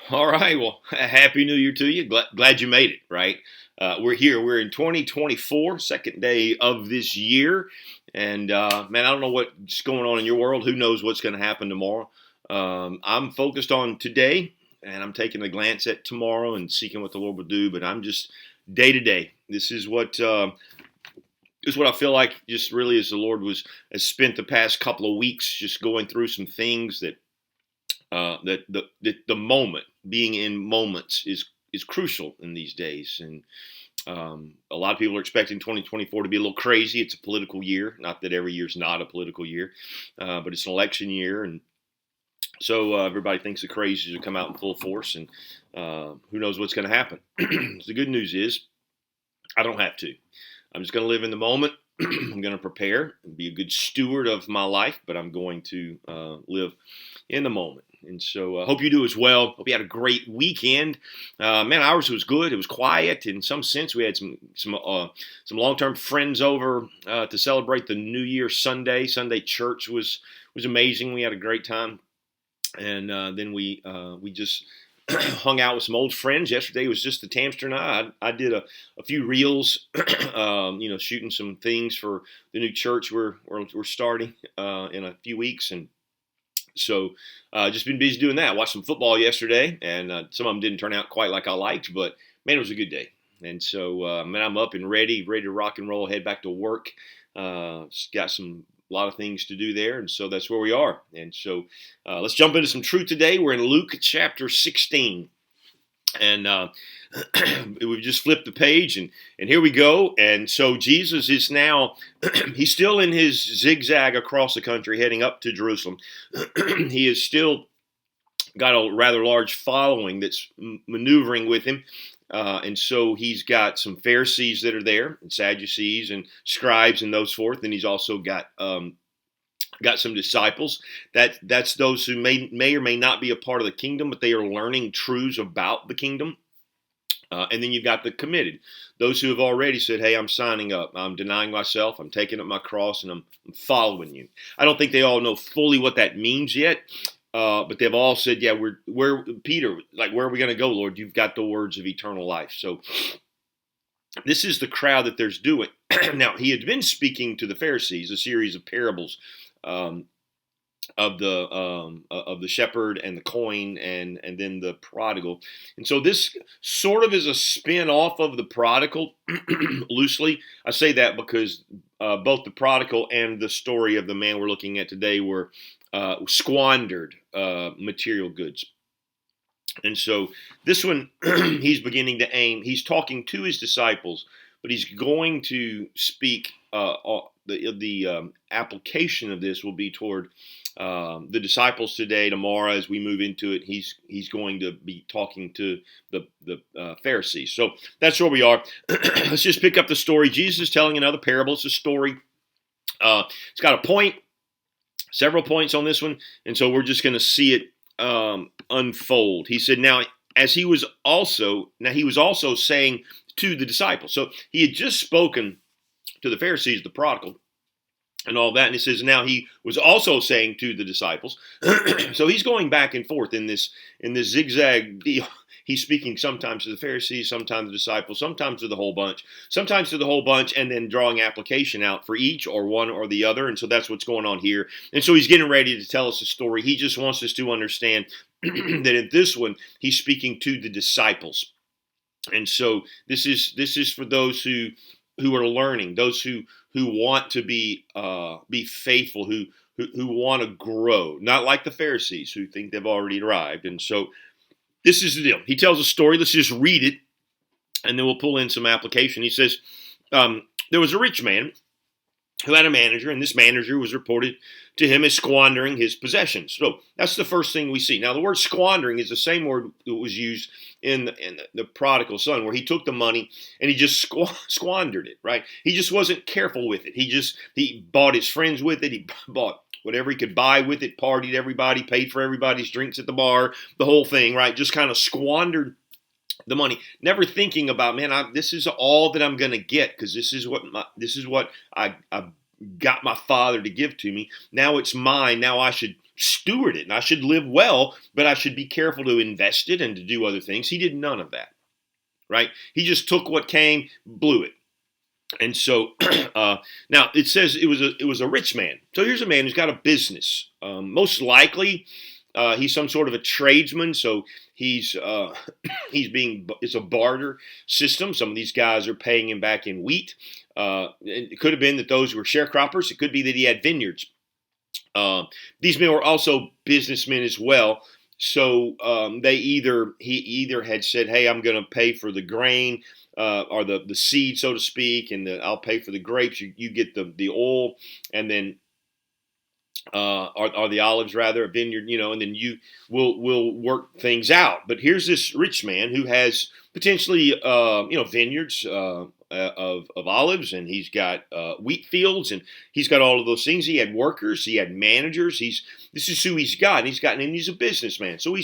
All right. Well, happy New Year to you. Glad you made it, right? We're here. We're in 2024, second day of this year. And man, I don't know what's going on in your world. Who knows what's going to happen tomorrow? I'm focused on today, and I'm taking a glance at tomorrow and seeking what the Lord will do. But I'm just day to day. This is what I feel like. Just really, as the Lord has spent the past couple of weeks, just going through some things that the moment, being in moments, is crucial in these days. And a lot of people are expecting 2024 to be a little crazy. It's a political year. Not that every year's not a political year, but it's an election year, and so everybody thinks the crazies will come out in full force. And who knows what's going to happen? The good news is I don't have to. I'm just going to live in the moment. I'm going to prepare and be a good steward of my life, but I'm going to live in the moment. And so I hope you do as well. Hope you had a great weekend. Man, ours was good. It was quiet in some sense. We had some long-term friends over to celebrate the New Year Sunday. Sunday church was amazing. We had a great time. And then we just hung out with some old friends. Yesterday was just the Tamster and I did a few reels, shooting some things for the new church we're starting in a few weeks. And so just been busy doing that. Watched some football yesterday, and some of them didn't turn out quite like I liked, but man, it was a good day. And so, man, I'm up and ready to rock and roll, head back to work. Got a lot of things to do there, and so that's where we are. And so let's jump into some truth today. We're in Luke chapter 16, and we've just flipped the page, and here we go. And so Jesus is now, he's still in his zigzag across the country, heading up to Jerusalem. He is still got a rather large following that's maneuvering with him. And so he's got some Pharisees that are there, and Sadducees and scribes and those forth. And he's also got some disciples. That's those who may or may not be a part of the kingdom, but they are learning truths about the kingdom. And then you've got the committed, those who have already said, hey, I'm signing up. I'm denying myself. I'm taking up my cross, and I'm following you. I don't think they all know fully what that means yet. But they've all said, yeah, Peter, like, where are we going to go, Lord? You've got the words of eternal life. So this is the crowd that there's doing. Now, he had been speaking to the Pharisees, a series of parables of the shepherd and the coin and then the prodigal. And so this sort of is a spin off of the prodigal, loosely. I say that because both the prodigal and the story of the man we're looking at today were squandered material goods. And so this one, he's beginning to aim. He's talking to his disciples, but he's going to speak. The application of this will be toward the disciples today, tomorrow, as we move into it. He's going to be talking to the Pharisees. So that's where we are. Let's just pick up the story. Jesus is telling another parable. It's a story. It's got a point. Several points on this one, and so we're just going to see it unfold. He said, now he was also saying to the disciples. So he had just spoken to the Pharisees, the prodigal, and all that, and it says now he was also saying to the disciples. So he's going back and forth in this zigzag deal. He's speaking sometimes to the Pharisees, sometimes to the disciples, sometimes to the whole bunch, and then drawing application out for each or one or the other. And so that's what's going on here. And so he's getting ready to tell us a story. He just wants us to understand that in this one, he's speaking to the disciples. And so this is for those who are learning, those who want to be faithful, who want to grow, not like the Pharisees who think they've already arrived. And so this is the deal. He tells a story. Let's just read it, and then we'll pull in some application. He says, there was a rich man who had a manager, and this manager was reported to him as squandering his possessions. So that's the first thing we see. Now, the word squandering is the same word that was used in the prodigal son, where he took the money and he just squandered it, right? He just wasn't careful with it. He bought his friends with it. He bought whatever he could buy with it, partied everybody, paid for everybody's drinks at the bar, the whole thing, right? Just kind of squandered the money, never thinking about, man, this is all that I'm going to get, because this is what I got my father to give to me. Now it's mine. Now I should steward it, and I should live well, but I should be careful to invest it and to do other things. He did none of that, right? He just took what came, blew it. And so now it says it was a rich man. So here's a man who's got a business. Most likely, he's some sort of a tradesman. So he's it's a barter system. Some of these guys are paying him back in wheat. It could have been that those were sharecroppers. It could be that he had vineyards. These men were also businessmen as well. So he either had said, "Hey, I'm going to pay for the grain." Or the seed, so to speak, and I'll pay for the grapes. You get the oil, and then or the olives rather, a vineyard, and then we'll work things out. But here's this rich man who has potentially vineyards of olives, and he's got wheat fields, and he's got all of those things. He had workers, he had managers. This is who he's got, and he's a businessman. So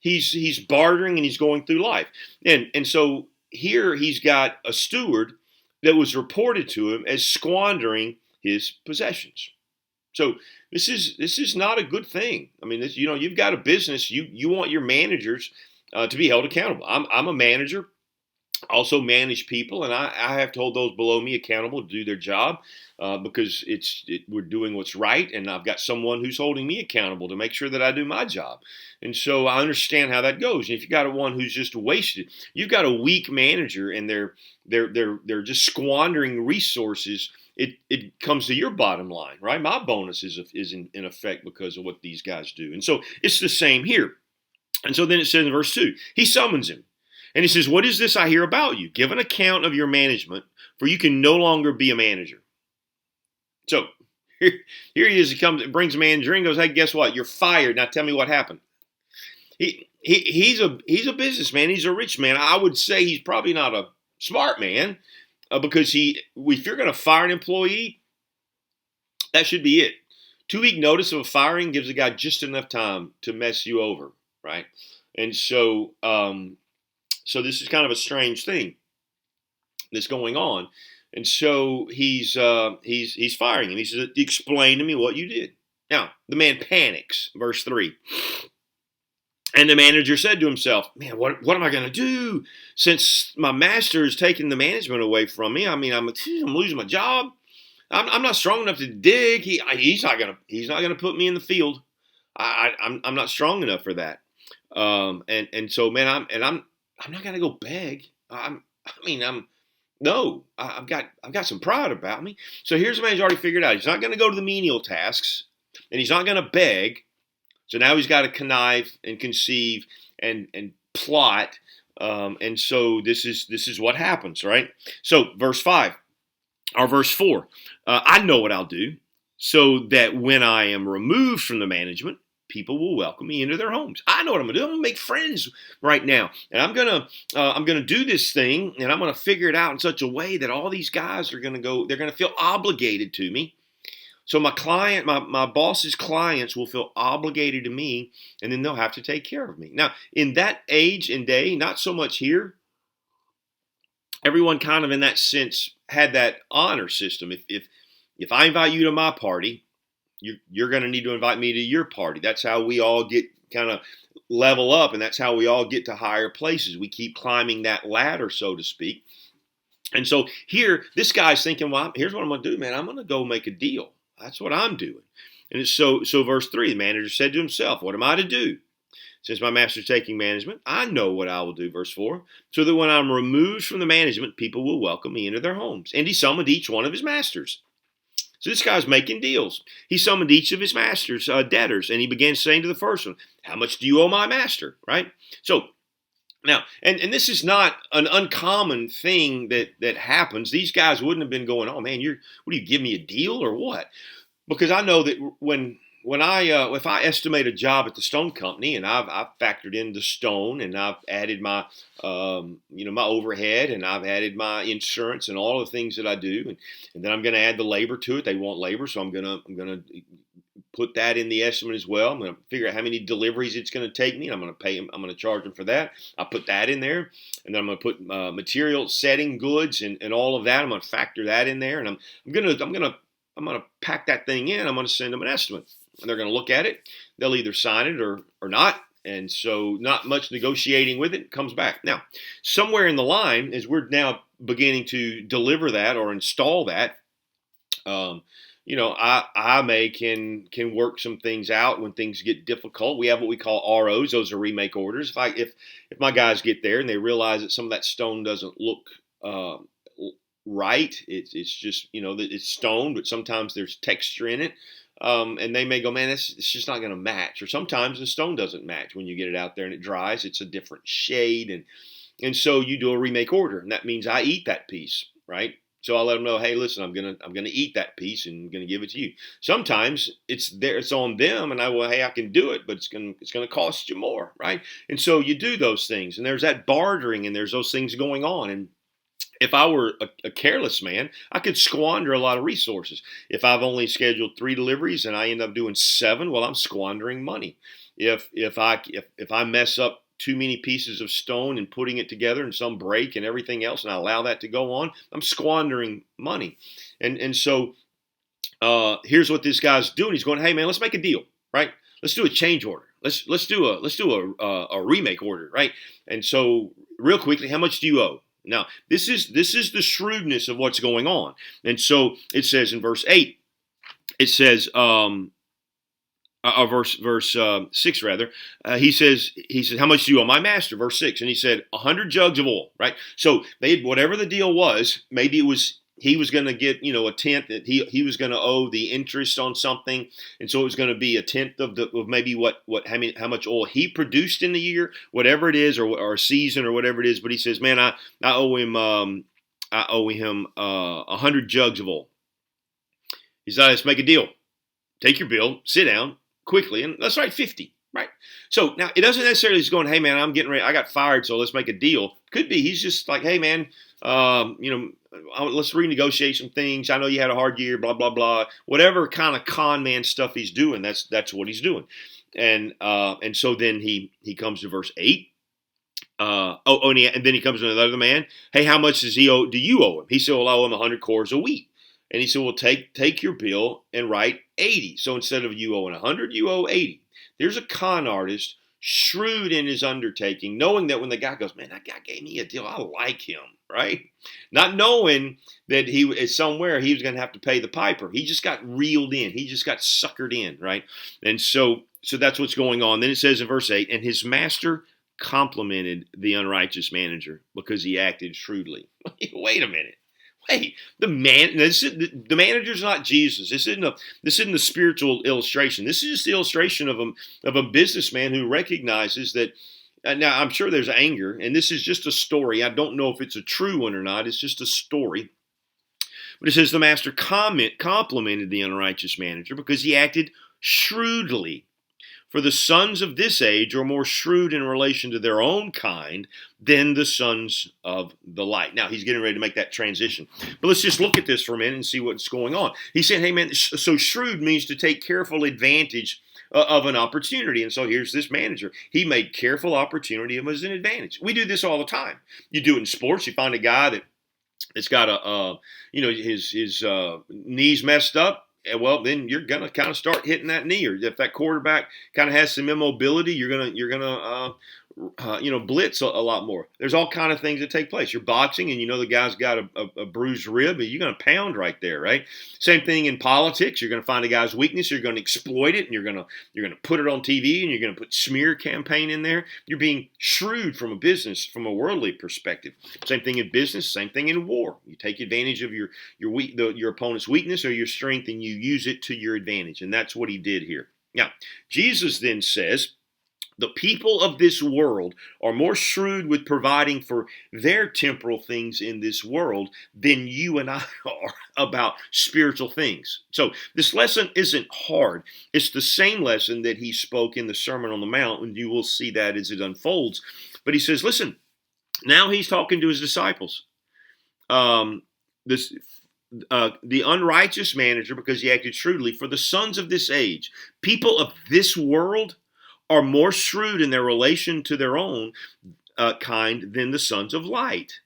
he's bartering and he's going through life, and so. Here he's got a steward that was reported to him as squandering his possessions. So this is not a good thing. I mean, you've got a business. You want your managers to be held accountable. I'm a manager, also manage people, and I have to hold those below me accountable to do their job because we're doing what's right, and I've got someone who's holding me accountable to make sure that I do my job. And so I understand how that goes. And if you've got one who's just wasted, you've got a weak manager, and they're just squandering resources. It comes to your bottom line, right? My bonus is in effect because of what these guys do. And so it's the same here. And so then it says in verse 2, he summons him. And he says, "What is this I hear about you? Give an account of your management, for you can no longer be a manager." So here he is. He comes and brings a manager and goes, "Hey, guess what? You're fired. Now tell me what happened." He's a businessman. He's a rich man. I would say he's probably not a smart man because if you're going to fire an employee, that should be it. 2-week notice of a firing gives a guy just enough time to mess you over, right? And so so this is kind of a strange thing that's going on. And so he's firing him. He says, "Explain to me what you did." Now, the man panics, verse 3. And the manager said to himself, "Man, what am I going to do since my master is taking the management away from me? I mean, I'm losing my job. I'm not strong enough to dig. He's not gonna put me in the field. I'm not strong enough for that. And so, man, I'm not gonna go beg. I've got some pride about me. So here's a man who's already figured out he's not going to go to the menial tasks, and he's not going to beg. So now he's got to connive and conceive and plot. And so this is what happens, right? So verse 5 or verse 4, I know what I'll do so that when I am removed from the management, people will welcome me into their homes. I know what I'm going to do. I'm going to make friends right now, and I'm going to do this thing, and I'm going to figure it out in such a way that all these guys are going to go. They're going to feel obligated to me. So my boss's clients will feel obligated to me, and then they'll have to take care of me. Now, in that age and day, not so much here. Everyone kind of in that sense had that honor system. If I invite you to my party, you're going to need to invite me to your party. That's how we all get kind of level up, and that's how we all get to higher places. We keep climbing that ladder, so to speak. And so here, this guy's thinking, well, here's what I'm going to do, man. I'm going to go make a deal. That's what I'm doing. And it's so verse 3, the manager said to himself, what am I to do? Since my master's taking management, I know what I will do, verse 4, so that when I'm removed from the management, people will welcome me into their homes. And he summoned each one of his masters. So this guy's making deals. He summoned each of his master's debtors, and he began saying to the first one, how much do you owe my master, right? So now, and this is not an uncommon thing that happens. These guys wouldn't have been going, oh man, what do you give me a deal or what? Because I know that when if I estimate a job at the stone company and I've factored in the stone and I've added my my overhead and I've added my insurance and all the things that I do, and then I'm going to add the labor to it. They want labor, so I'm gonna put that in the estimate as well. I'm going to figure out how many deliveries it's going to take me. And I'm going to pay them. I'm going to charge them for that. I'll put that in there, and then I'm going to put material, setting, goods, and all of that. I'm going to factor that in there, and I'm going to pack that thing in. I'm going to send them an estimate. and they're going to look at it. They'll either sign it or not. And so not much negotiating with it, comes back. Now, somewhere in the line, as we're now beginning to deliver that or install that, I may can work some things out when things get difficult. We have what we call ROs; those are remake orders. If my guys get there and they realize that some of that stone doesn't look right, it's just that it's stone, but sometimes there's texture in it, and they may go, man, it's just not going to match. Or sometimes the stone doesn't match when you get it out there and it dries; it's a different shade, and so you do a remake order, and that means I eat that piece, right? So I let them know, hey, listen, I'm gonna eat that piece and I'm gonna give it to you. Sometimes it's on them, and hey, I can do it, but it's gonna cost you more, right? And so you do those things, and there's that bartering, and there's those things going on. And if I were a careless man, I could squander a lot of resources. If I've only scheduled 3 deliveries and I end up doing 7, well, I'm squandering money. If I mess up too many pieces of stone and putting it together and some break and everything else, and I allow that to go on, I'm squandering money. And so here's what this guy's doing. He's going, hey man, let's make a deal, right? Let's do a change order. Let's do a remake order, right? And so real quickly, how much do you owe? Now this is the shrewdness of what's going on. And so it says in verse 8, it says verse 6 rather. He says, how much do you owe my master? Verse 6, and he said 100 jugs of oil, right? So they had, whatever the deal was, maybe it was he was going to get a tenth, that he was going to owe the interest on something, and so it was going to be a tenth of maybe how much oil he produced in the year, whatever it is, or a season or whatever it is. But he says, man, I owe him 100 jugs of oil. He said, let's make a deal. Take your bill, sit down quickly, and let's write 50, right? So now it doesn't necessarily just going, hey man, I'm getting ready, I got fired, so let's make a deal. Could be he's just like, hey man, let's renegotiate some things. I know you had a hard year, blah blah blah. Whatever kind of con man stuff he's doing, that's what he's doing. And so then he comes to verse 8. And then he comes to another man. Hey, how much do you owe him? He said, well, I owe him 100 cores a wheat. And he said, well, take your bill and write 80. So instead of you owing 100, you owe 80. There's a con artist, shrewd in his undertaking, knowing that when the guy goes, man, that guy gave me a deal, I like him, right? Not knowing that he was somewhere he was going to have to pay the piper. He just got reeled in. He just got suckered in, right? And so that's what's going on. Then it says in verse 8, and his master complimented the unrighteous manager because he acted shrewdly. Wait a minute. Hey, the manager's not Jesus. This isn't a spiritual illustration. This is just the illustration of a businessman who recognizes that. Now, I'm sure there's anger, and this is just a story. I don't know if it's a true one or not. It's just a story. But it says the master complimented the unrighteous manager because he acted shrewdly. For the sons of this age are more shrewd in relation to their own kind than the sons of the light. Now, he's getting ready to make that transition. But let's just look at this for a minute and see what's going on. He said, hey, man, so shrewd means to take careful advantage of an opportunity. And so here's this manager. He made careful opportunity as an advantage. We do this all the time. You do it in sports. You find a guy that's got his knees messed up. Well, then you're gonna kind of start hitting that knee, or if that quarterback kind of has some immobility, you're gonna blitz a lot more. There's all kind of things that take place. You're boxing, and the guy's got a bruised rib, and you're gonna pound right there, right? Same thing in politics. You're gonna find a guy's weakness, you're gonna exploit it, and you're gonna put it on TV, and you're gonna put smear campaign in there. You're being shrewd from a worldly perspective. Same thing in business. Same thing in war. You take advantage of your opponent's weakness or your strength, and you use it to your advantage, and that's what he did here. Now, Jesus then says, the people of this world are more shrewd with providing for their temporal things in this world than you and I are about spiritual things. So this lesson isn't hard. It's the same lesson that he spoke in the Sermon on the Mount, and you will see that as it unfolds. But he says, listen, now he's talking to his disciples. The unrighteous manager, because he acted shrewdly, for the sons of this age, people of this world are more shrewd in their relation to their own kind than the sons of light.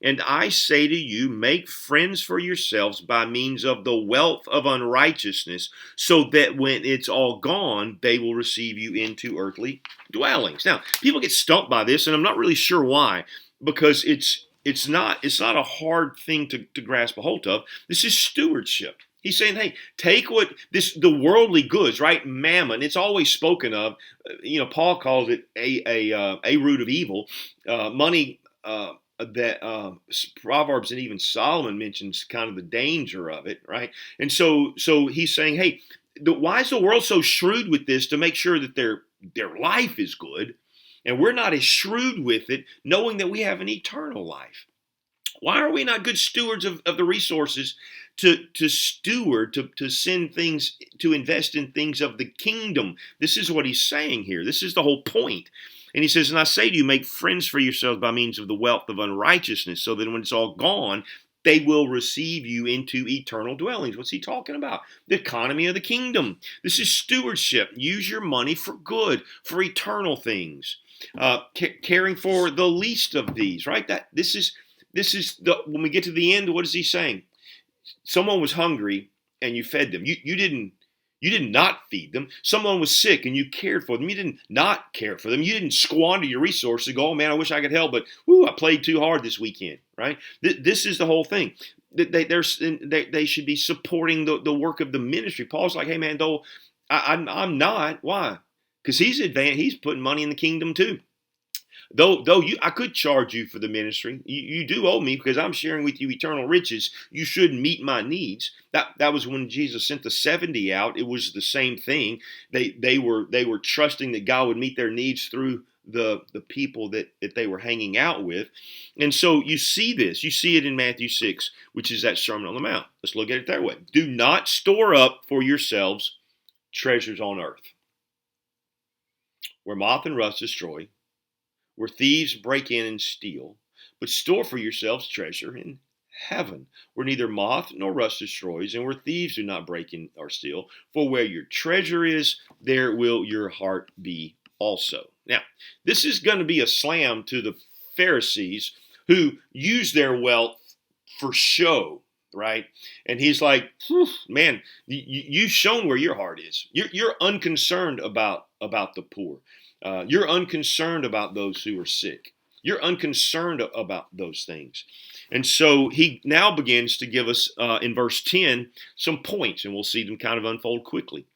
And I say to you, make friends for yourselves by means of the wealth of unrighteousness, so that when it's all gone, they will receive you into earthly dwellings. Now, people get stumped by this, and I'm not really sure why, because it's not a hard thing to grasp a hold of. This is stewardship. He's saying, hey, take the worldly goods, right? Mammon. It's always spoken of. Paul calls it a root of evil. Money. That Proverbs and even Solomon mentions kind of the danger of it, right? And so he's saying, hey, why is the world so shrewd with this to make sure that their life is good, and we're not as shrewd with it, knowing that we have an eternal life? Why are we not good stewards of the resources to steward, to send things, to invest in things of the kingdom? This is what he's saying here. This is the whole point. And he says, and I say to you, make friends for yourselves by means of the wealth of unrighteousness, so that when it's all gone, they will receive you into eternal dwellings. What's he talking about? The economy of the kingdom. This is stewardship. Use your money for good, for eternal things. Caring for the least of these, right? This is when we get to the end, what is he saying? Someone was hungry and you fed them. You did not feed them. Someone was sick and you cared for them. You didn't not care for them. You didn't squander your resources and go, oh man, I wish I could help, but I played too hard this weekend, right? This is the whole thing. They should be supporting the work of the ministry. Paul's like, hey man, though I'm not. Why? Because he's putting money in the kingdom too. Though I could charge you for the ministry. You do owe me because I'm sharing with you eternal riches. You should meet my needs. That was when Jesus sent the 70 out. It was the same thing. They were trusting that God would meet their needs through the people that they were hanging out with. And so you see this. You see it in Matthew 6, which is that Sermon on the Mount. Let's look at it that way. Do not store up for yourselves treasures on earth, where moth and rust destroy, where thieves break in and steal, but store for yourselves treasure in heaven, where neither moth nor rust destroys, and where thieves do not break in or steal. For where your treasure is, there will your heart be also. Now, this is going to be a slam to the Pharisees who use their wealth for show, right? And he's like, man, you've shown where your heart is. You're unconcerned about the poor. You're unconcerned about those who are sick. You're unconcerned about those things. And so he now begins to give us, in verse 10, some points, and we'll see them kind of unfold quickly.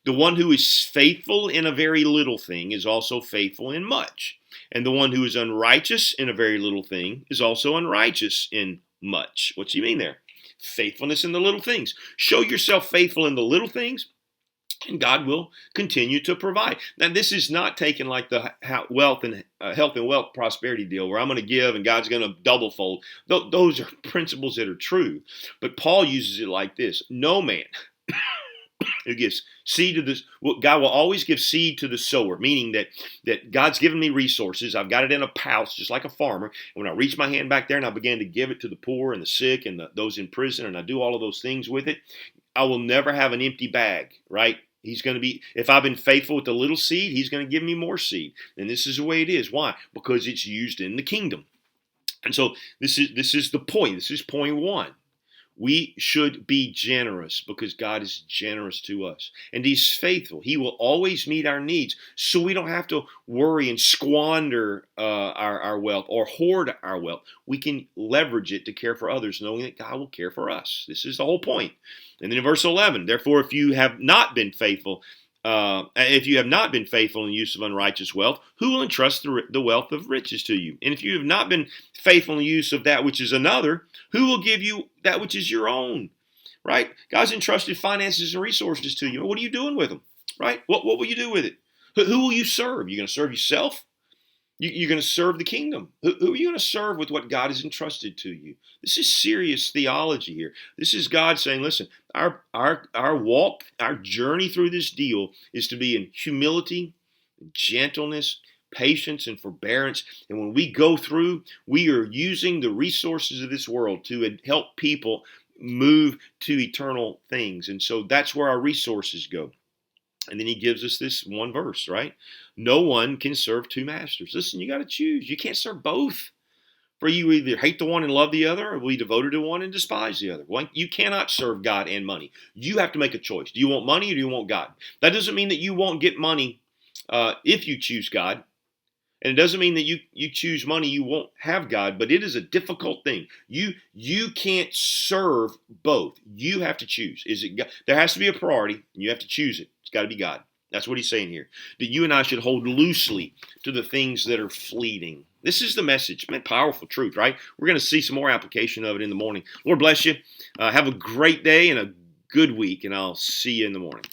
The one who is faithful in a very little thing is also faithful in much. And the one who is unrighteous in a very little thing is also unrighteous in much. What's he mean there? Faithfulness in the little things. Show yourself faithful in the little things, and God will continue to provide. Now, this is not taken like the wealth and health and wealth prosperity deal where I'm going to give and God's going to double fold. Those are principles that are true. But Paul uses it like this. No man who gives seed to this, God will always give seed to the sower, meaning that God's given me resources. I've got it in a pouch, just like a farmer. And when I reach my hand back there and I begin to give it to the poor and the sick and those in prison, and I do all of those things with it, I will never have an empty bag, right? He's going to be, if I've been faithful with the little seed, he's going to give me more seed. And this is the way it is. Why? Because it's used in the kingdom. And so this is the point. This is point one. We should be generous because God is generous to us. And he's faithful. He will always meet our needs. So we don't have to worry and squander our wealth or hoard our wealth. We can leverage it to care for others, knowing that God will care for us. This is the whole point. And then in verse 11, therefore, if you have not been faithful in the use of unrighteous wealth, who will entrust the wealth of riches to you? And if you have not been faithful in the use of that which is another, who will give you that which is your own? Right? God's entrusted finances and resources to you. What are you doing with them? Right? What will you do with it? Who will you serve? You're going to serve yourself? You're going to serve the kingdom. Who are you going to serve with what God has entrusted to you? This is serious theology here. This is God saying, listen, our walk, our journey through this deal is to be in humility, gentleness, patience, and forbearance. And when we go through, we are using the resources of this world to help people move to eternal things. And so that's where our resources go. And then he gives us this one verse, right? No one can serve two masters. Listen, you got to choose. You can't serve both. For you either hate the one and love the other, or will you devoted to one and despise the other? Well, you cannot serve God and money. You have to make a choice. Do you want money or do you want God? That doesn't mean that you won't get money if you choose God. And it doesn't mean that you choose money, you won't have God, but it is a difficult thing. You can't serve both. You have to choose. Is it God? There has to be a priority, and you have to choose it. It's got to be God. That's what he's saying here. That you and I should hold loosely to the things that are fleeting. This is the message. Man, powerful truth, right? We're going to see some more application of it in the morning. Lord bless you. Have a great day and a good week, and I'll see you in the morning.